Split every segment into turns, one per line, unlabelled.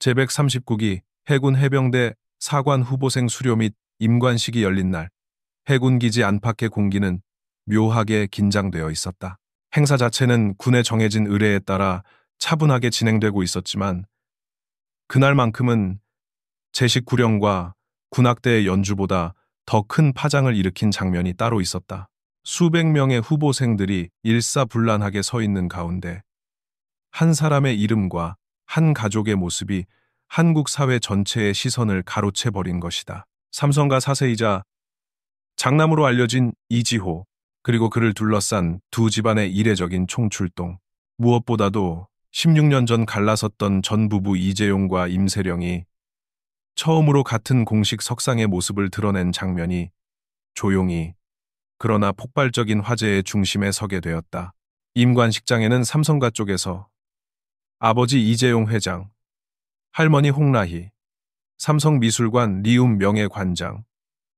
제139기 해군 해병대 사관 후보생 수료 및 임관식이 열린 날, 해군기지 안팎의 공기는 묘하게 긴장되어 있었다. 행사 자체는 군에 정해진 의례에 따라 차분하게 진행되고 있었지만 그날만큼은 제식 구령과 군악대의 연주보다 더 큰 파장을 일으킨 장면이 따로 있었다. 수백 명의 후보생들이 일사불란하게 서 있는 가운데 한 사람의 이름과 한 가족의 모습이 한국 사회 전체의 시선을 가로채버린 것이다. 삼성가 4세이자 장남으로 알려진 이지호, 그리고 그를 둘러싼 두 집안의 이례적인 총출동. 무엇보다도 16년 전 갈라섰던 전 부부 이재용과 임세령이 처음으로 같은 공식 석상의 모습을 드러낸 장면이 조용히 그러나 폭발적인 화제의 중심에 서게 되었다. 임관식장에는 삼성가 쪽에서 아버지 이재용 회장, 할머니 홍라희, 삼성미술관 리움 명예관장,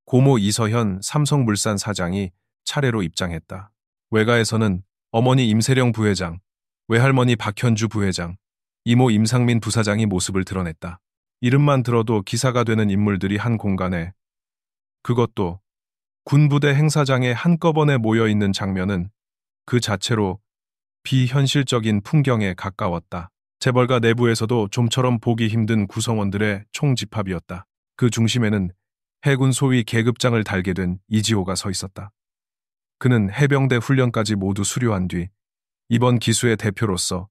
고모 이서현 삼성물산 사장이 차례로 입장했다. 외가에서는 어머니 임세령 부회장, 외할머니 박현주 부회장, 이모 임상민 부사장이 모습을 드러냈다. 이름만 들어도 기사가 되는 인물들이 한 공간에, 그것도 군부대 행사장에 한꺼번에 모여있는 장면은 그 자체로 비현실적인 풍경에 가까웠다. 재벌가 내부에서도 좀처럼 보기 힘든 구성원들의 총집합이었다. 그 중심에는 해군 소위 계급장을 달게 된 이지호가 서 있었다. 그는 해병대 훈련까지 모두 수료한 뒤 이번 기수의 대표로서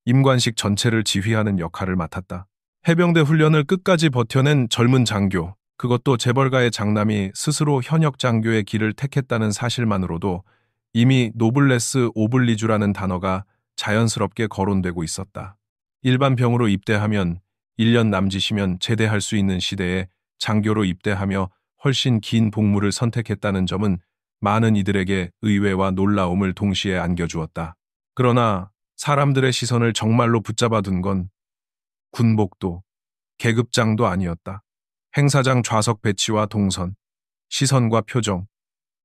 임관식 전체를 지휘하는 역할을 맡았다. 해병대 훈련을 끝까지 버텨낸 젊은 장교, 그것도 재벌가의 장남이 스스로 현역 장교의 길을 택했다는 사실만으로도 이미 노블레스 오블리주라는 단어가 자연스럽게 거론되고 있었다. 일반 병으로 입대하면 1년 남짓이면 제대할 수 있는 시대에 장교로 입대하며 훨씬 긴 복무를 선택했다는 점은 많은 이들에게 의외와 놀라움을 동시에 안겨주었다. 그러나 사람들의 시선을 정말로 붙잡아둔 건 군복도 계급장도 아니었다. 행사장 좌석 배치와 동선, 시선과 표정,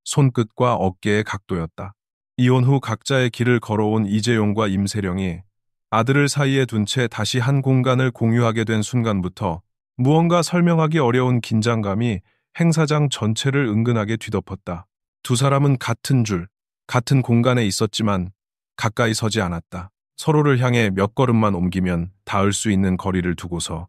손끝과 어깨의 각도였다. 이혼 후 각자의 길을 걸어온 이재용과 임세령이 아들을 사이에 둔 채 다시 한 공간을 공유하게 된 순간부터 무언가 설명하기 어려운 긴장감이 행사장 전체를 은근하게 뒤덮었다. 두 사람은 같은 줄, 같은 공간에 있었지만 가까이 서지 않았다. 서로를 향해 몇 걸음만 옮기면 닿을 수 있는 거리를 두고서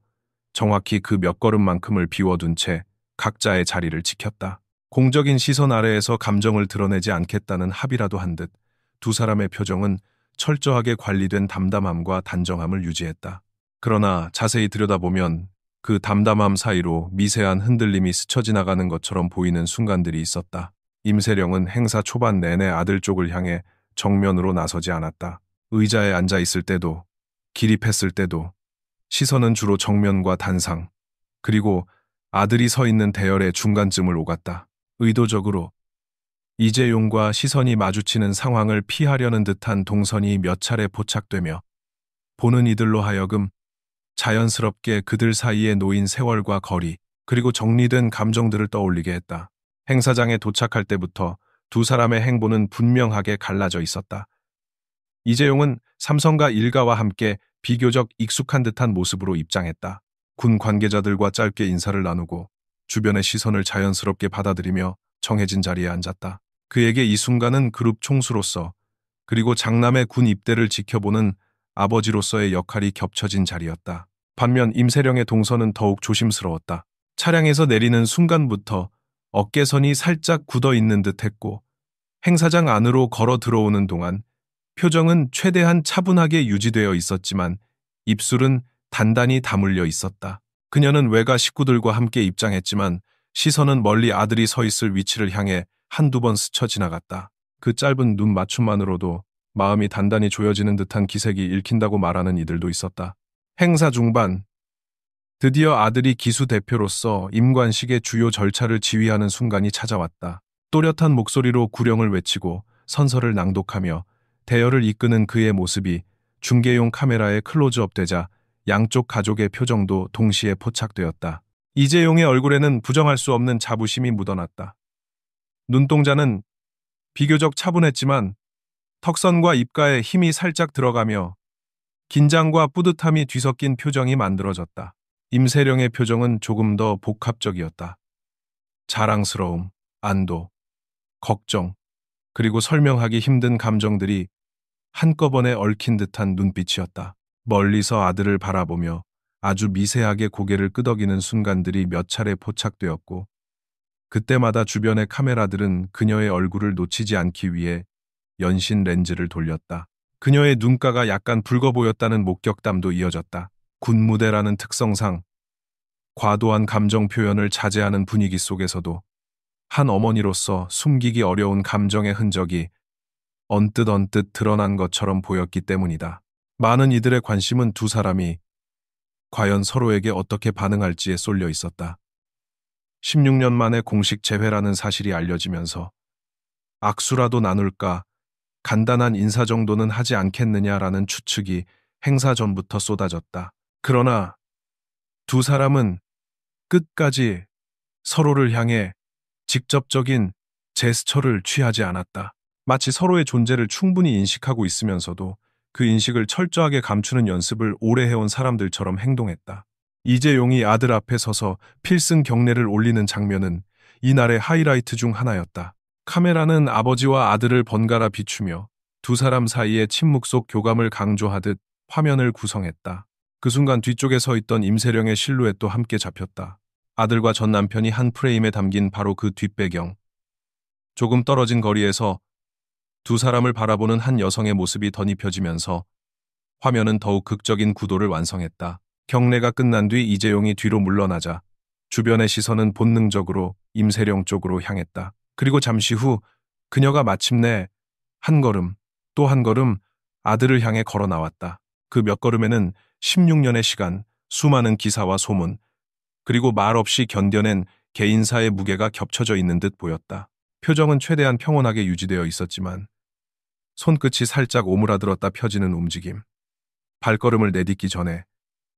정확히 그 몇 걸음만큼을 비워둔 채 각자의 자리를 지켰다. 공적인 시선 아래에서 감정을 드러내지 않겠다는 합의라도 한 듯 두 사람의 표정은 철저하게 관리된 담담함과 단정함을 유지했다. 그러나 자세히 들여다보면 그 담담함 사이로 미세한 흔들림이 스쳐 지나가는 것처럼 보이는 순간들이 있었다. 임세령은 행사 초반 내내 아들 쪽을 향해 정면으로 나서지 않았다. 의자에 앉아 있을 때도, 기립했을 때도 시선은 주로 정면과 단상, 그리고 아들이 서 있는 대열의 중간쯤을 오갔다. 의도적으로 이재용과 시선이 마주치는 상황을 피하려는 듯한 동선이 몇 차례 포착되며 보는 이들로 하여금 자연스럽게 그들 사이에 놓인 세월과 거리, 그리고 정리된 감정들을 떠올리게 했다. 행사장에 도착할 때부터 두 사람의 행보는 분명하게 갈라져 있었다. 이재용은 삼성가 일가와 함께 비교적 익숙한 듯한 모습으로 입장했다. 군 관계자들과 짧게 인사를 나누고 주변의 시선을 자연스럽게 받아들이며 정해진 자리에 앉았다. 그에게 이 순간은 그룹 총수로서, 그리고 장남의 군 입대를 지켜보는 아버지로서의 역할이 겹쳐진 자리였다. 반면 임세령의 동선은 더욱 조심스러웠다. 차량에서 내리는 순간부터 어깨선이 살짝 굳어있는 듯했고 행사장 안으로 걸어 들어오는 동안 표정은 최대한 차분하게 유지되어 있었지만 입술은 단단히 다물려 있었다. 그녀는 외가 식구들과 함께 입장했지만 시선은 멀리 아들이 서 있을 위치를 향해 한두 번 스쳐 지나갔다. 그 짧은 눈 맞춤만으로도 마음이 단단히 조여지는 듯한 기색이 읽힌다고 말하는 이들도 있었다. 행사 중반, 드디어 아들이 기수 대표로서 임관식의 주요 절차를 지휘하는 순간이 찾아왔다. 또렷한 목소리로 구령을 외치고 선서를 낭독하며 대열을 이끄는 그의 모습이 중계용 카메라에 클로즈업되자 양쪽 가족의 표정도 동시에 포착되었다. 이재용의 얼굴에는 부정할 수 없는 자부심이 묻어났다. 눈동자는 비교적 차분했지만 턱선과 입가에 힘이 살짝 들어가며 긴장과 뿌듯함이 뒤섞인 표정이 만들어졌다. 임세령의 표정은 조금 더 복합적이었다. 자랑스러움, 안도, 걱정, 그리고 설명하기 힘든 감정들이 한꺼번에 얽힌 듯한 눈빛이었다. 멀리서 아들을 바라보며 아주 미세하게 고개를 끄덕이는 순간들이 몇 차례 포착되었고, 그때마다 주변의 카메라들은 그녀의 얼굴을 놓치지 않기 위해 연신 렌즈를 돌렸다. 그녀의 눈가가 약간 붉어 보였다는 목격담도 이어졌다. 군무대라는 특성상 과도한 감정 표현을 자제하는 분위기 속에서도 한 어머니로서 숨기기 어려운 감정의 흔적이 언뜻 드러난 것처럼 보였기 때문이다. 많은 이들의 관심은 두 사람이 과연 서로에게 어떻게 반응할지에 쏠려 있었다. 16년 만에 공식 재회라는 사실이 알려지면서 악수라도 나눌까, 간단한 인사 정도는 하지 않겠느냐라는 추측이 행사 전부터 쏟아졌다. 그러나 두 사람은 끝까지 서로를 향해 직접적인 제스처를 취하지 않았다. 마치 서로의 존재를 충분히 인식하고 있으면서도 그 인식을 철저하게 감추는 연습을 오래 해온 사람들처럼 행동했다. 이재용이 아들 앞에 서서 필승 경례를 올리는 장면은 이날의 하이라이트 중 하나였다. 카메라는 아버지와 아들을 번갈아 비추며 두 사람 사이의 침묵 속 교감을 강조하듯 화면을 구성했다. 그 순간 뒤쪽에 서 있던 임세령의 실루엣도 함께 잡혔다. 아들과 전 남편이 한 프레임에 담긴 바로 그 뒷배경. 조금 떨어진 거리에서 두 사람을 바라보는 한 여성의 모습이 덧입혀지면서 화면은 더욱 극적인 구도를 완성했다. 경례가 끝난 뒤 이재용이 뒤로 물러나자 주변의 시선은 본능적으로 임세령 쪽으로 향했다. 그리고 잠시 후 그녀가 마침내 한 걸음, 또 한 걸음 아들을 향해 걸어 나왔다. 그 몇 걸음에는 16년의 시간, 수많은 기사와 소문, 그리고 말없이 견뎌낸 개인사의 무게가 겹쳐져 있는 듯 보였다. 표정은 최대한 평온하게 유지되어 있었지만 손끝이 살짝 오므라들었다 펴지는 움직임, 발걸음을 내딛기 전에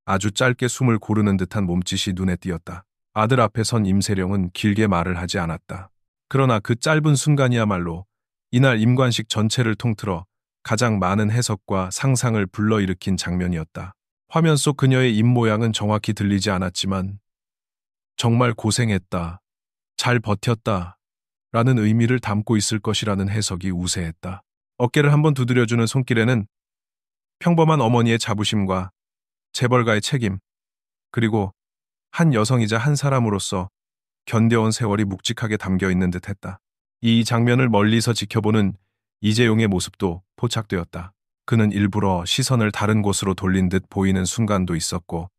아주 짧게 숨을 고르는 듯한 몸짓이 눈에 띄었다. 아들 앞에 선 임세령은 길게 말을 하지 않았다. 그러나 그 짧은 순간이야말로 이날 임관식 전체를 통틀어 가장 많은 해석과 상상을 불러일으킨 장면이었다. 화면 속 그녀의 입모양은 정확히 들리지 않았지만 정말 고생했다, 잘 버텼다 라는 의미를 담고 있을 것이라는 해석이 우세했다. 어깨를 한번 두드려주는 손길에는 평범한 어머니의 자부심과 재벌가의 책임, 그리고 한 여성이자 한 사람으로서 견뎌온 세월이 묵직하게 담겨 있는 듯했다. 이 장면을 멀리서 지켜보는 이재용의 모습도 포착되었다. 그는 일부러 시선을 다른 곳으로 돌린 듯 보이는 순간도 있었고,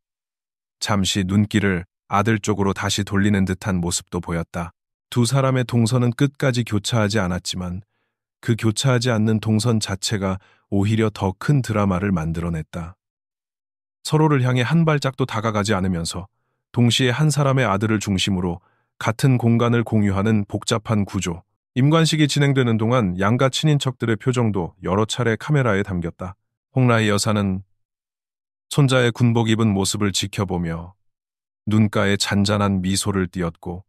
잠시 눈길을 아들 쪽으로 다시 돌리는 듯한 모습도 보였다. 두 사람의 동선은 끝까지 교차하지 않았지만 그 교차하지 않는 동선 자체가 오히려 더 큰 드라마를 만들어냈다. 서로를 향해 한 발짝도 다가가지 않으면서 동시에 한 사람의 아들을 중심으로 같은 공간을 공유하는 복잡한 구조. 임관식이 진행되는 동안 양가 친인척들의 표정도 여러 차례 카메라에 담겼다. 홍라희 여사는 손자의 군복 입은 모습을 지켜보며 눈가에 잔잔한 미소를 띄었고,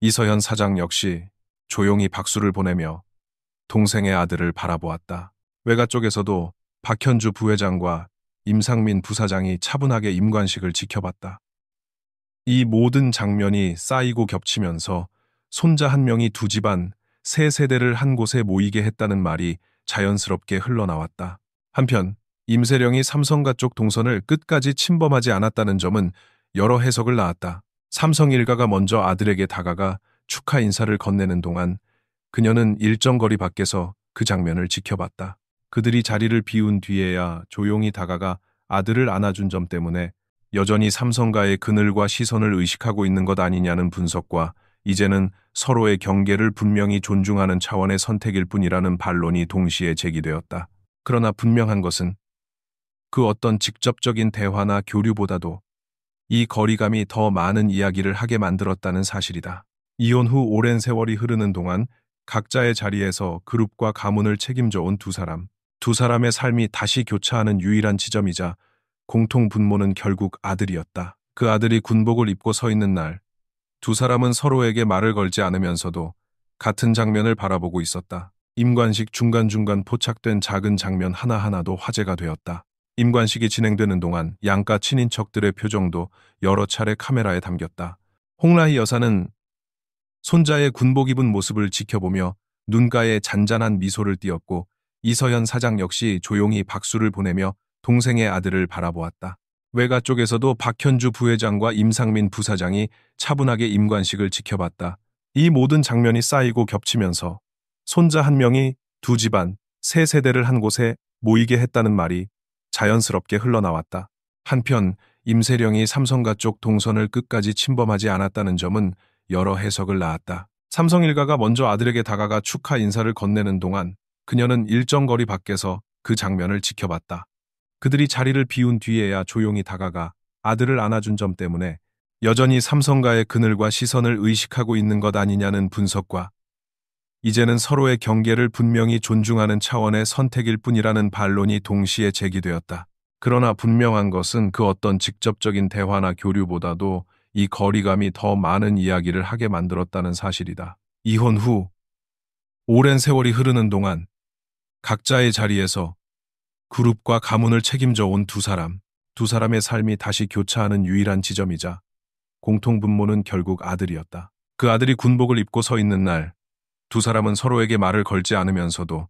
이서현 사장 역시 조용히 박수를 보내며 동생의 아들을 바라보았다. 외가 쪽에서도 박현주 부회장과 임상민 부사장이 차분하게 임관식을 지켜봤다. 이 모든 장면이 쌓이고 겹치면서 손자 한 명이 두 집안, 세 세대를 한 곳에 모이게 했다는 말이 자연스럽게 흘러나왔다. 한편 임세령이 삼성가 쪽 동선을 끝까지 침범하지 않았다는 점은 여러 해석을 낳았다. 삼성 일가가 먼저 아들에게 다가가 축하 인사를 건네는 동안 그녀는 일정 거리 밖에서 그 장면을 지켜봤다. 그들이 자리를 비운 뒤에야 조용히 다가가 아들을 안아준 점 때문에 여전히 삼성가의 그늘과 시선을 의식하고 있는 것 아니냐는 분석과 이제는 서로의 경계를 분명히 존중하는 차원의 선택일 뿐이라는 반론이 동시에 제기되었다. 그러나 분명한 것은 그 어떤 직접적인 대화나 교류보다도 이 거리감이 더 많은 이야기를 하게 만들었다는 사실이다. 이혼 후 오랜 세월이 흐르는 동안 각자의 자리에서 그룹과 가문을 책임져 온 두 사람의 삶이 다시 교차하는 유일한 지점이자 공통 분모는 결국 아들이었다. 그 아들이 군복을 입고 서 있는 날, 두 사람은 서로에게 말을 걸지 않으면서도 같은 장면을 바라보고 있었다. 임관식 중간중간 포착된 작은 장면 하나하나도 화제가 되었다. 임관식이 진행되는 동안 양가 친인척들의 표정도 여러 차례 카메라에 담겼다. 홍라희 여사는 손자의 군복 입은 모습을 지켜보며 눈가에 잔잔한 미소를 띄었고 이서연 사장 역시 조용히 박수를 보내며 동생의 아들을 바라보았다. 외가 쪽에서도 박현주 부회장과 임상민 부사장이 차분하게 임관식을 지켜봤다. 이 모든 장면이 쌓이고 겹치면서 손자 한 명이 두 집안, 세 세대를 한 곳에 모이게 했다는 말이 자연스럽게 흘러나왔다. 한편 임세령이 삼성가 쪽 동선을 끝까지 침범하지 않았다는 점은 여러 해석을 낳았다. 삼성 일가가 먼저 아들에게 다가가 축하 인사를 건네는 동안 그녀는 일정 거리 밖에서 그 장면을 지켜봤다. 그들이 자리를 비운 뒤에야 조용히 다가가 아들을 안아준 점 때문에 여전히 삼성가의 그늘과 시선을 의식하고 있는 것 아니냐는 분석과 이제는 서로의 경계를 분명히 존중하는 차원의 선택일 뿐이라는 반론이 동시에 제기되었다. 그러나 분명한 것은 그 어떤 직접적인 대화나 교류보다도 이 거리감이 더 많은 이야기를 하게 만들었다는 사실이다. 이혼 후 오랜 세월이 흐르는 동안 각자의 자리에서 그룹과 가문을 책임져 온 두 사람의 삶이 다시 교차하는 유일한 지점이자 공통분모는 결국 아들이었다. 그 아들이 군복을 입고 서 있는 날, 두 사람은 서로에게 말을 걸지 않으면서도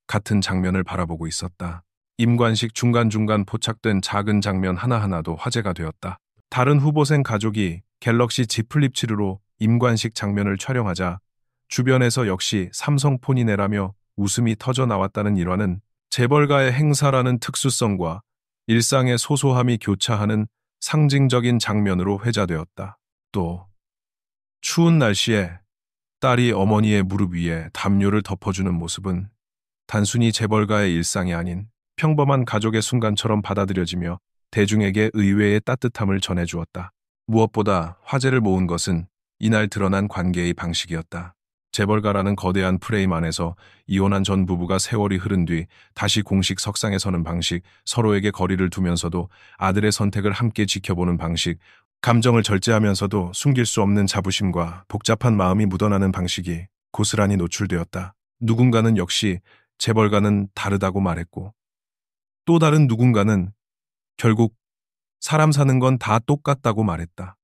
같은 장면을 바라보고 있었다. 임관식 중간중간 포착된 작은 장면 하나하나도 화제가 되었다. 다른 후보생 가족이 갤럭시 Z 플립 7으로 임관식 장면을 촬영하자 주변에서 역시 삼성폰이네라며 웃음이 터져 나왔다는 일화는 재벌가의 행사라는 특수성과 일상의 소소함이 교차하는 상징적인 장면으로 회자되었다. 또 추운 날씨에 딸이 어머니의 무릎 위에 담요를 덮어주는 모습은 단순히 재벌가의 일상이 아닌 평범한 가족의 순간처럼 받아들여지며 대중에게 의외의 따뜻함을 전해주었다. 무엇보다 화제를 모은 것은 이날 드러난 관계의 방식이었다. 재벌가라는 거대한 프레임 안에서 이혼한 전 부부가 세월이 흐른 뒤 다시 공식 석상에 서는 방식, 서로에게 거리를 두면서도 아들의 선택을 함께 지켜보는 방식, 감정을 절제하면서도 숨길 수 없는 자부심과 복잡한 마음이 묻어나는 방식이 고스란히 노출되었다. 누군가는 역시 재벌가는 다르다고 말했고, 또 다른 누군가는 결국 사람 사는 건 다 똑같다고 말했다.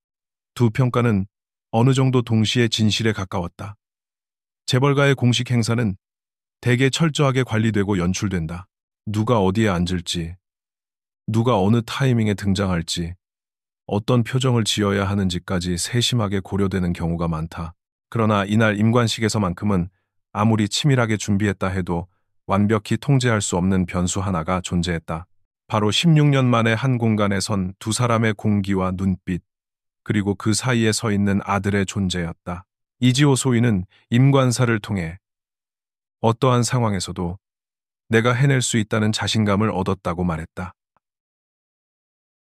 두 평가는 어느 정도 동시에 진실에 가까웠다. 재벌가의 공식 행사는 대개 철저하게 관리되고 연출된다. 누가 어디에 앉을지, 누가 어느 타이밍에 등장할지, 어떤 표정을 지어야 하는지까지 세심하게 고려되는 경우가 많다. 그러나 이날 임관식에서만큼은 아무리 치밀하게 준비했다 해도 완벽히 통제할 수 없는 변수 하나가 존재했다. 바로 16년 만에 한 공간에 선 두 사람의 공기와 눈빛, 그리고 그 사이에 서 있는 아들의 존재였다. 이지호 소위는 임관사를 통해 어떠한 상황에서도 내가 해낼 수 있다는 자신감을 얻었다고 말했다.